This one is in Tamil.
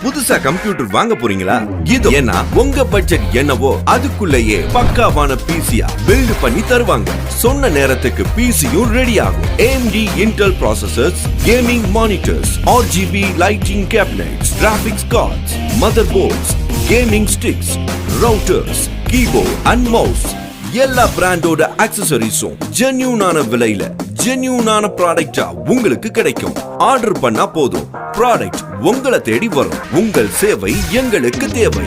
புதுசா கம்ப்யூட்டர் வாங்க போறீங்களா? இது ஏன்னா உங்க பட்ஜெட் என்னவோ அதுக்குள்ளேயே பக்காவான பிசியா பில்ட் பண்ணி தருவாங்க. சொன்ன நேரத்துக்கு பிசியும் ரெடி ஆகும். AMD Intel processors, gaming monitors, RGB lighting cabinets, graphics cards, motherboards, gaming sticks, routers, keyboard and mouse. எல்லா பிராண்டோட ஆக்சசரிஸும் ஜென்யூனான விலையில ஜென்யூனான ப்ராடக்டா உங்களுக்கு கிடைக்கும். ஆர்டர் பண்ணா போதும், ப்ராடக்ட் உங்களை தேடி வரும். உங்கள் சேவை எங்களுக்கு தேவை.